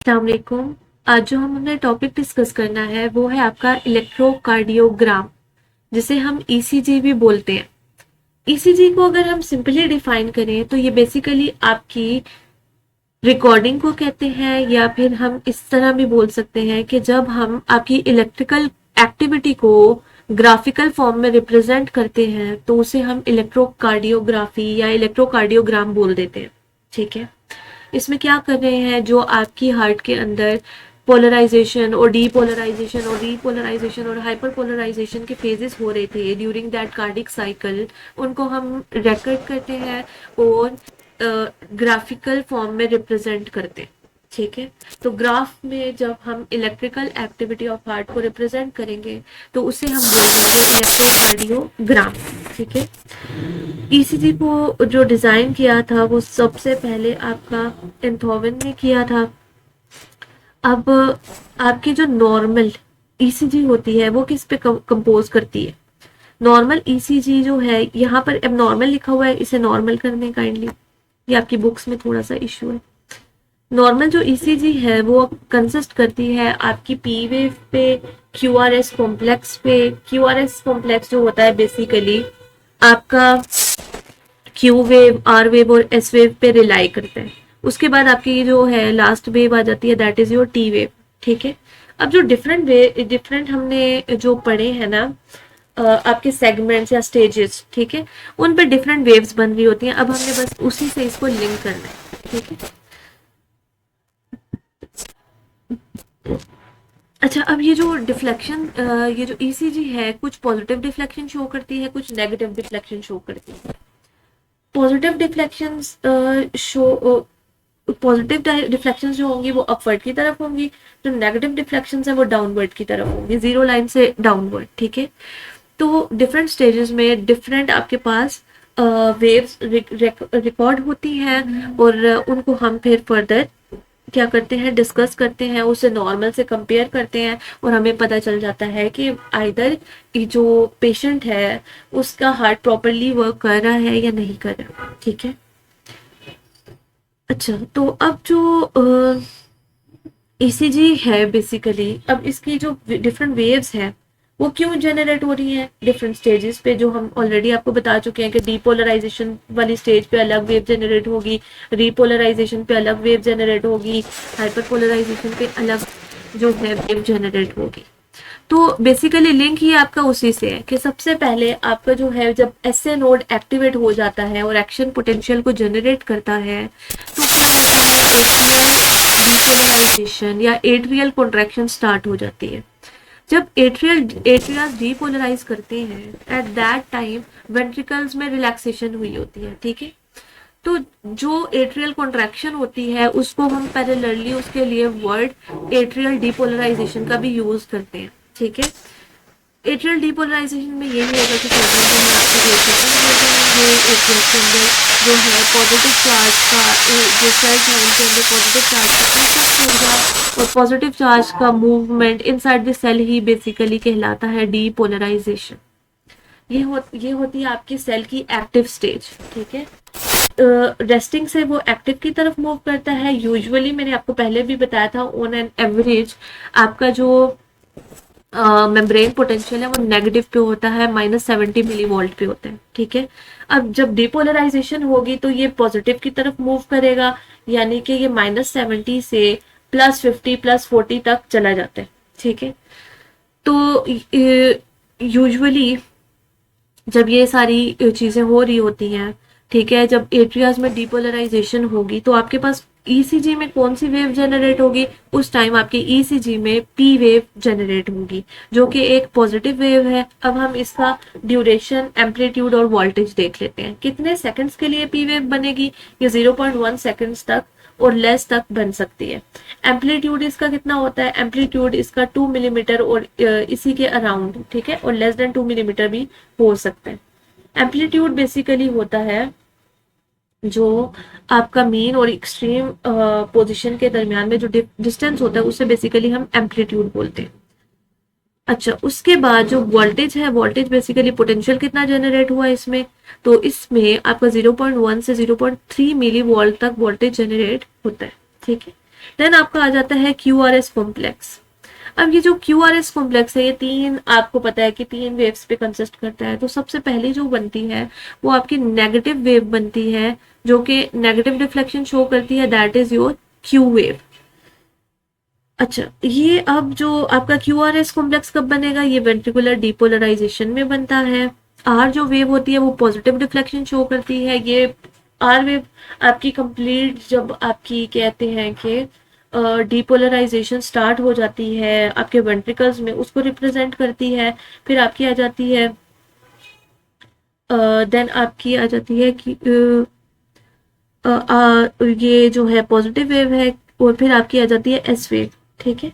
अस्सलाम वालेकुम। आज जो हमने टॉपिक डिस्कस करना है वो है आपका इलेक्ट्रोकार्डियोग्राम, जिसे हम ईसीजी भी बोलते हैं। ईसीजी को अगर हम सिंपली डिफाइन करें तो ये बेसिकली आपकी रिकॉर्डिंग को कहते हैं, या फिर हम इस तरह भी बोल सकते हैं कि जब हम आपकी इलेक्ट्रिकल एक्टिविटी को ग्राफिकल फॉर्म में रिप्रेजेंट करते हैं तो उसे हम इलेक्ट्रोकार्डियोग्राफी या इलेक्ट्रोकार्डियोग्राम बोल देते हैं। ठीक है, इसमें क्या कर रहे हैं, जो आपकी हार्ट के अंदर पोलराइजेशन और डीपोलराइजेशन और रीपोलराइजेशन और हाइपरपोलराइजेशन के फेजेस हो रहे थे ड्यूरिंग दैट कार्डिक साइकिल, उनको हम रिकॉर्ड करते हैं और ग्राफिकल फॉर्म में रिप्रेजेंट करते हैं। ठीक है, तो ग्राफ में जब हम इलेक्ट्रिकल एक्टिविटी ऑफ हार्ट को रिप्रेजेंट करेंगे तो उसे हम बोलेंगे इलेक्ट्रोकार्डियोग्राम। ठीक है, ईसीजी को जो डिजाइन किया था वो सबसे पहले आपका एंथोवन ने किया था। अब आपकी जो नॉर्मल ईसीजी होती है वो किस पे कंपोज करती है? नॉर्मल ईसीजी जो है, यहाँ पर अब नॉर्मल लिखा हुआ है, इसे नॉर्मल करने काइंडली, ये आपकी बुक्स में थोड़ा सा इशू है। नॉर्मल जो ईसीजी है वो कंसिस्ट करती है आपकी पी वेव पे, क्यूआरएस कॉम्प्लेक्स पे। क्यूआरएस कॉम्प्लेक्स जो होता है बेसिकली आपका क्यू वेव, आर वेव और एस वेव पे रिलाई करते हैं। उसके बाद आपकी जो है लास्ट वेव आ जाती है, that is your T wave. ठीक है, अब जो डिफरेंट हमने जो पढ़े हैं ना आपके सेगमेंट्स या स्टेजेस, ठीक है, उन पे डिफरेंट वेव्स बन रही होती हैं। अब हमने बस उसी से इसको लिंक करना है। ठीक है, अच्छा, अब ये जो डिफ्लेक्शन, ये जो ईसीजी है, कुछ पॉजिटिव डिफ्लेक्शन शो करती है, कुछ नेगेटिव डिफ्लेक्शन शो करती है। Positive deflections show positive deflections जो होंगी वो अपवर्ड की तरफ होंगी, जो नेगेटिव डिफ्लेक्शंस है वो डाउनवर्ड की तरफ होंगी, जीरो लाइन से डाउनवर्ड। ठीक है, तो डिफरेंट स्टेजेस में डिफरेंट आपके पास वेव्स रिकॉर्ड होती हैं और उनको हम फिर फर्दर क्या करते हैं, डिस्कस करते हैं, उसे नॉर्मल से कंपेयर करते हैं और हमें पता चल जाता है कि आइदर जो पेशेंट है उसका हार्ट प्रॉपरली वर्क कर रहा है या नहीं कर रहा। ठीक है, अच्छा, तो अब जो ईसीजी है बेसिकली, अब इसकी जो डिफरेंट वेव्स हैं वो क्यों जनरेट हो रही हैं डिफरेंट स्टेजेस पे, जो हम ऑलरेडी आपको बता चुके हैं कि डीपोलराइजेशन वाली स्टेज पे अलग वेव जनरेट होगी, रीपोलराइजेशन पे अलग वेव जनरेट होगी, हाइपरपोलराइजेशन पे अलग जो है वेव जनरेट होगी। तो बेसिकली लिंक ही आपका उसी से है कि सबसे पहले आपका जो है जब एसए नोड एक्टिवेट हो जाता है और एक्शन पोटेंशियल को जनरेट करता है तो क्या होता है, एट्रियल डीपोलराइजेशन या एट्रियल कॉन्ट्रैक्शन स्टार्ट हो जाती है। जब एट्रियाज डीपोलराइज करते हैं एट दैट टाइम वेंट्रिकल्स में रिलैक्सेशन हुई होती है। ठीक है, तो जो एट्रियल कॉन्ट्रैक्शन होती है उसको हम पैरेलली उसके लिए वर्ड एट्रियल डीपोलराइजेशन का भी यूज करते हैं। ठीक है, एट्रियल डीपोलराइजेशन में ये नहीं होगा कि एट्रियल के अंदर जो है पॉजिटिव चार्ज का जो सेल्स है उनके अंदर पॉजिटिव चार्ज का इफेक्ट होगा और पॉजिटिव चार्ज का मूवमेंट इनसाइड द सेल ही बेसिकली कहलाता है डीपोलराइजेशन। ये होती है आपकी सेल की एक्टिव स्टेज। ठीक है, रेस्टिंग से वो एक्टिव की तरफ मूव करता है। यूजुअली मैंने आपको पहले भी बताया था, ऑन एन एवरेज आपका जो मेम्ब्रेन पोटेंशियल है वो नेगेटिव पे होता है, -70 मिली वोल्ट पे होता है। ठीक है, अब जब डिपोलराइजेशन होगी तो ये पॉजिटिव की तरफ मूव करेगा, यानी कि ये -70 से +50 +40 तक चला जाता है। ठीक है, तो यूजुअली जब ये सारी चीजें हो रही होती हैं, ठीक है, जब एट्रियाज में डीपोलराइजेशन होगी तो आपके पास ईसीजी में कौन सी वेव जनरेट होगी, उस टाइम आपके ईसीजी में पी वेव जनरेट होगी जो कि एक पॉजिटिव वेव है। अब हम इसका ड्यूरेशन, एम्पलीट्यूड और वोल्टेज देख लेते हैं। कितने सेकंड्स के लिए पी वेव बनेगी? ये 0.1 सेकंड्स तक और लेस तक बन सकती है। एम्पलीट्यूड इसका कितना होता है? एम्पलीट्यूड इसका 2 मिलीमीटर और इसी के अराउंड, ठीक है, और लेस देन 2 मिलीमीटर भी हो सकता है। एम्पलीट्यूड बेसिकली होता है जो आपका मीन और एक्सट्रीम पोजीशन के दरमियान में जो डिस्टेंस होता है उसे बेसिकली हम एम्पलीट्यूड बोलते हैं। अच्छा, उसके बाद जो वोल्टेज है, वोल्टेज बेसिकली पोटेंशियल कितना जनरेट हुआ इसमें, तो इसमें आपका 0.1 से 0.3 मिली वोल्ट तक वोल्टेज जनरेट होता है। ठीक है, देन आपका आ जाता है QRS कॉम्प्लेक्स। अब ये जो QRS कॉम्प्लेक्स है, ये तीन, आपको पता है कि तीन वेव्स पे कंसिस्ट करता है। तो सबसे पहली जो बनती है वो आपकी नेगेटिव वेव बनती है, जो कि नेगेटिव डिफ्लेक्शन शो करती है, that is your Q wave. अच्छा, ये अब जो आपका QRS कॉम्प्लेक्स कब बनेगा, ये वेंट्रिकुलर डीपोलराइजेशन में बनता है। आर जो वेव होती है वो पॉजिटिव डिफ्लेक्शन शो करती है। ये आर वेव आपकी कंप्लीट, जब आपकी कहते हैं कि डीपोलराइजेशन स्टार्ट हो जाती है आपके वेंट्रिकल्स में, उसको रिप्रेजेंट करती है। फिर आपकी आ जाती है देन आपकी आ जाती है कि ये जो है पॉजिटिव वेव है, और फिर आपकी आ जाती है एस वेव। ठीक है,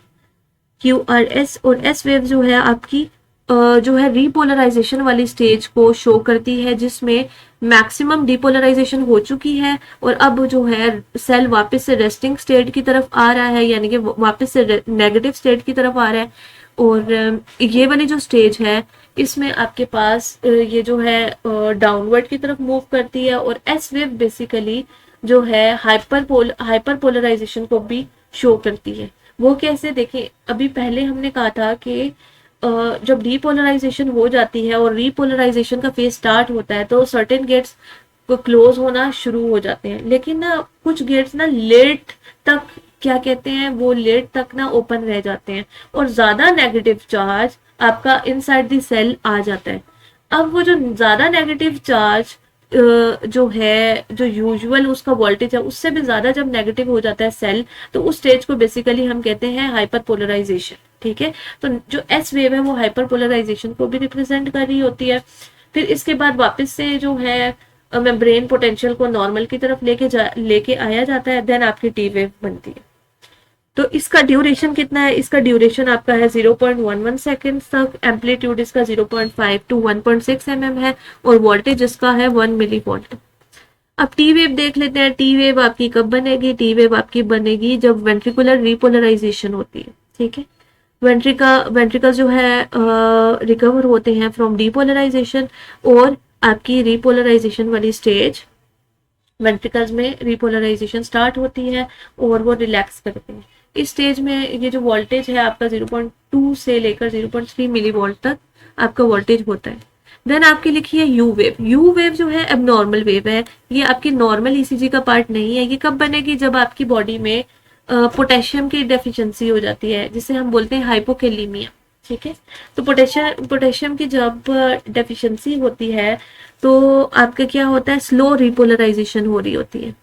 QRS और एस वेव जो है आपकी जो है रीपोलराइजेशन वाली स्टेज को शो करती है, जिसमें मैक्सिमम डिपोलराइजेशन हो चुकी है और अब जो है सेल वापस से रेस्टिंग स्टेट की तरफ आ रहा है, यानी कि वापस से नेगेटिव स्टेट की तरफ आ रहा है। और ये वाली जो स्टेज है, इसमें आपके पास ये जो है डाउनवर्ड की तरफ मूव करती है। और एस वेव बेसिकली जो है हाइपर पोलराइजेशन को भी शो करती है। वो कैसे, देखें, अभी पहले हमने कहा था कि जब डीपोलराइजेशन हो जाती है और रीपोलराइजेशन का फेज स्टार्ट होता है, तो सर्टेन गेट्स को क्लोज होना शुरू हो जाते हैं, लेकिन ना कुछ गेट्स ना लेट तक, क्या कहते हैं, वो लेट तक ना ओपन रह जाते हैं और ज्यादा नेगेटिव चार्ज आपका इनसाइड द सेल आ जाता है। अब वो जो ज्यादा नेगेटिव चार्ज जो है, जो यूजुअल उसका वोल्टेज है उससे भी ज्यादा जब नेगेटिव हो जाता है सेल, तो उस स्टेज को बेसिकली हम कहते हैं हाइपर पोलराइजेशन। ठीक है, तो जो एस वेव है वो हाइपर पोलराइजेशन को भी रिप्रेजेंट कर रही होती है। फिर इसके बाद वापस से जो है मेम्ब्रेन पोटेंशियल को नॉर्मल की तरफ लेके आया जाता है, देन आपकी टी वेव बनती है। तो इसका ड्यूरेशन कितना है, इसका ड्यूरेशन आपका है 0.11 सेकेंड तक, एम्पलीट्यूड इसका 0.5 टू 1.6 mm है, और वोल्टेज इसका है 1 मिली वोल्ट। अब टी वेव देख लेते हैं। टी वेव आपकी कब बनेगी, टी वेव आपकी बनेगी जब वेंट्रिकुलर रिपोलराइजेशन होती है। ठीक है, वेंट्रिकल जो है रिकवर होते हैं फ्रॉम डीपोलराइजेशन, और आपकी रिपोलराइजेशन वाली स्टेज, वेंट्रिकल्स में रिपोलराइजेशन स्टार्ट होती है और वो रिलैक्स करते हैं। इस स्टेज में ये जो वोल्टेज है आपका 0.2 से लेकर 0.3 मिली वोल्ट तक आपका वोल्टेज होता है। देन आपकी लिखी है यू वेव। यू वेव जो है एबनॉर्मल वेव है, ये आपकी नॉर्मल ईसीजी का पार्ट नहीं है। ये कब बनेगी, जब आपकी बॉडी में पोटेशियम की डेफिशिएंसी हो जाती है, जिसे हम बोलते हैं हाइपोकेलीमिया। ठीक है, तो पोटेशियम की जब डेफिशिएंसी होती है, तो आपका क्या होता है, स्लो रिपोलराइजेशन हो रही होती है।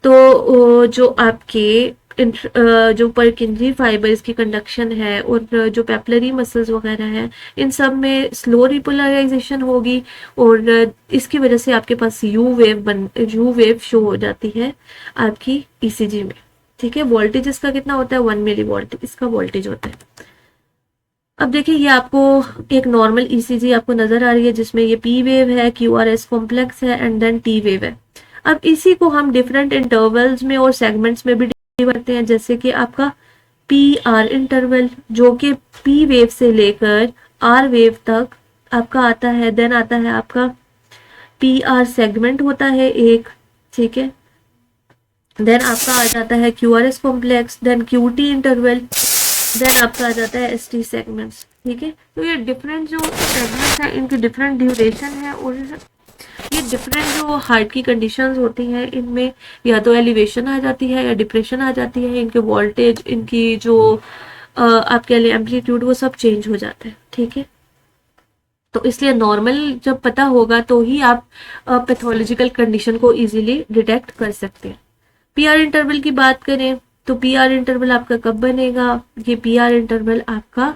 तो जो आपके जो परकिंजी फाइबर्स की कंडक्शन है और जो पेपलरी मसल्स वगैरह हैं, इन सब में स्लो रिपोलराइजेशन होगी, और इसकी वजह से आपके पास यू वेव शो हो जाती है आपकी ईसीजी में। ठीक है, वोल्टेज इसका कितना होता है, 1 मिली वोल्ट इसका वोल्टेज होता है। अब देखिए, ये आपको एक नॉर्मल ईसीजी आपको नजर आ रही है, जिसमें ये पी वेव है, QRS कॉम्प्लेक्स है, एंड देन टी वेव है। अब इसी को हम डिफरेंट इंटरवल्स में और सेगमेंट्स में भी डिवाइड करते हैं, जैसे कि आपका PR इंटरवल, जो कि पी वेव से लेकर R वेव तक आपका आता है। देन आता है आपका PR सेगमेंट होता है एक। ठीक है, देन आपका आ जाता है QRS complex, then QT interval, then आपका आ जाता है ST सेगमेंट्स। ठीक है, तो ये डिफरेंट जो सेगमेंट्स हैं, इनकी डिफरेंट ड्यूरेशन है, और ये डिफरेंट जो हार्ट की कंडीशंस होती हैं, इनमें या तो एलिवेशन आ जाती है या डिप्रेशन आ जाती है, इनके वोल्टेज, इनकी जो आप कह लें एम्पलीट्यूड, वो सब चेंज हो जाता है। ठीक है, तो इसलिए नॉर्मल जब पता होगा तो ही आप पैथोलॉजिकल कंडीशन को इजीली डिटेक्ट कर सकते हैं। PR इंटरवल की बात करें तो PR इंटरवल आपका कब बनेगा, ये PR इंटरवल आपका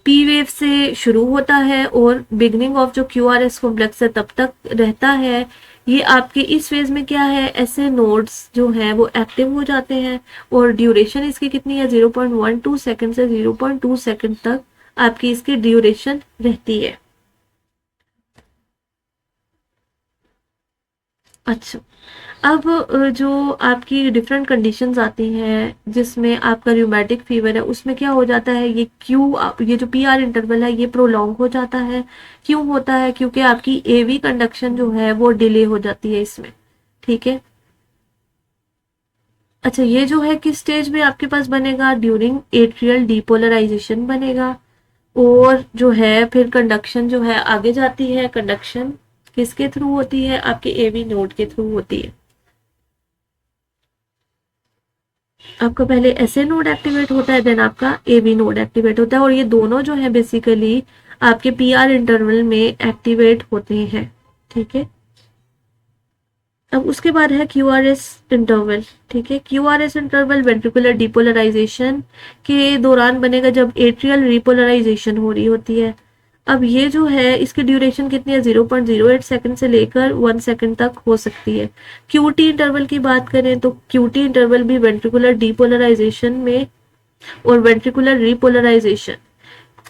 P वेव से शुरू होता है और बिगनिंग ऑफ जो QRS कॉम्प्लेक्स है तब तक रहता है। ये आपके इस फेज में क्या है, ऐसे नोड्स जो हैं वो एक्टिव हो जाते हैं, और ड्यूरेशन इसकी कितनी है, 0.12 सेकंड से 0.2 सेकंड तक आपकी इसकी ड्यूरेशन रहती है। अच्छा, अब जो आपकी डिफरेंट कंडीशंस आती हैं, जिसमें आपका रूमेटिक फीवर है, उसमें क्या हो जाता है, ये जो PR इंटरवल है ये प्रोलॉन्ग हो जाता है। क्यों होता है, क्योंकि आपकी AV कंडक्शन जो है वो डिले हो जाती है इसमें। ठीक है, अच्छा, ये जो है किस स्टेज में आपके पास बनेगा, ड्यूरिंग एट्रियल डीपोलराइजेशन बनेगा। और जो है फिर कंडक्शन जो है आगे जाती है, कंडक्शन किसके थ्रू होती है, आपके एवी नोड के थ्रू होती है। आपका पहले एसए नोड एक्टिवेट होता है, देन आपका एवी नोड एक्टिवेट होता है, और ये दोनों जो है बेसिकली आपके पीआर इंटरवल में एक्टिवेट होते हैं। ठीक है, अब उसके बाद है क्यू आर एस इंटरवल। ठीक है, Q R S interval ventricular depolarization के दौरान बनेगा जब एट्रियल रिपोलराइजेशन हो रही होती है। अब ये जो है इसकी ड्यूरेशन कितनी है, 0.08 सेकंड से लेकर 1 सेकंड तक हो सकती है। क्यूटी इंटरवल की बात करें तो क्यूटी इंटरवल भी वेंट्रिकुलर डिपोलराइजेशन में और वेंट्रिकुलर रिपोलराइजेशन,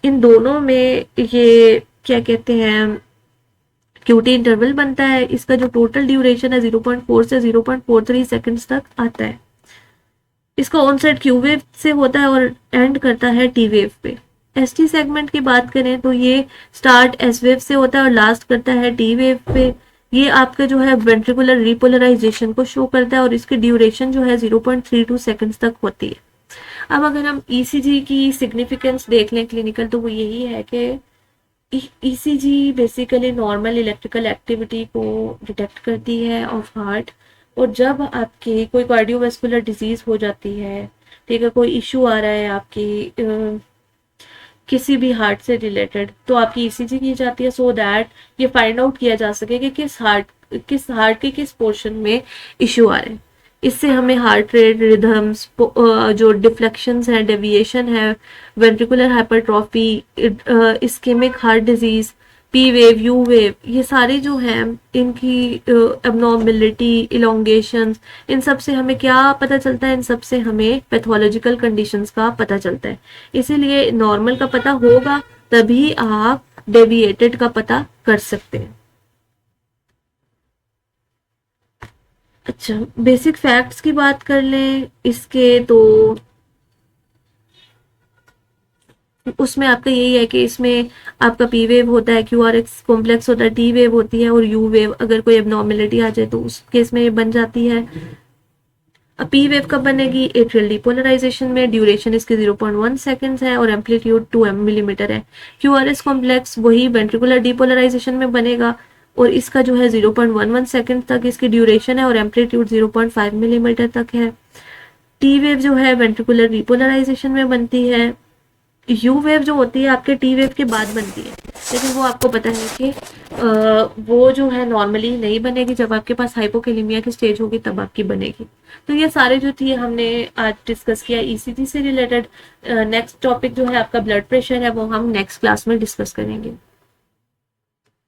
इन दोनों में ये क्या कहते हैं, क्यूटी इंटरवल बनता है। इसका जो टोटल ड्यूरेशन है 0.4 से 0.43 सेकंड्स तक आता है। इसका ऑनसेट क्यू वेव से होता है और एंड करता है टी वेव पे। एस टी सेगमेंट की बात करें तो ये स्टार्ट एस वेव से होता है और लास्ट करता है टी वेव पे। ये आपका जो है वेंट्रिकुलर रिपोलराइजेशन को शो करता है और इसकी ड्यूरेशन जो है 0.32 सेकंड्स तक होती है। अब अगर हम ईसीजी की सिग्निफिकेंस देख लें क्लिनिकल, तो वो यही है कि ECG basically normal electrical activity को डिटेक्ट करती है ऑफ हार्ट। और जब आपकी कोई कार्डियोवास्कुलर डिजीज हो जाती है, ठीक है, कोई इशू आ रहा है आपकी किसी भी हार्ट से रिलेटेड, तो आपकी ईसीजी की जाती है सो दैट ये फाइंड आउट किया जा सके कि किस हार्ट के किस पोर्शन में इशू आ रहे हैं। इससे हमें हार्ट रेट, रिदम्स, जो डिफ्लेक्शंस हैं, डेविएशन है, ventricular hypertrophy, ischemic heart disease, P wave, U wave, ये सारे जो हैं इनकी एबनॉर्मेलिटी, इलोंगेशन, इन सब से हमें क्या पता चलता है, इन सब से हमें पैथोलॉजिकल कंडीशंस का पता चलता है। इसीलिए नॉर्मल का पता होगा तभी आप डेविएटेड का पता कर सकते हैं। अच्छा, बेसिक फैक्ट्स की बात कर लें इसके, तो उसमें आपका यही है कि इसमें आपका पी वेव होता है, क्यू आर एक्स कॉम्प्लेक्स होता है, टी वेव होती है और यू वेव अगर कोई एबनॉर्मेलिटी आ जाए तो उस केस में ये बन जाती है। अब पी वेव कब बनेगी, एट्रियल डिपोलराइजेशन में, ड्यूरेशन इसके 0.1 सेकंड्स है और एम्पलीट्यूड 2 मिलीमीटर है। क्यू आर एस कॉम्प्लेक्स वही वेंट्रिकुलर डिपोलराइजेशन में बनेगा और इसका जो है 0.11 सेकंड तक इसकी ड्यूरेशन है और एम्पलीट्यूड 0.5 मिलीमीटर तक है। टी वेव जो है वेंट्रिकुलर रिपोलराइजेशन में बनती है। यू वेव जो होती है आपके टी वेव के बाद बनती है, लेकिन वो आपको पता है कि वो जो है नॉर्मली नहीं बनेगी, जब आपके पास हाइपोकेलेमिया की स्टेज होगी तब आपकी बनेगी। तो ये सारे जो थी हमने आज डिस्कस किया ईसीजी से रिलेटेड। नेक्स्ट टॉपिक जो है आपका ब्लड प्रेशर है, वो हम नेक्स्ट क्लास में डिस्कस करेंगे।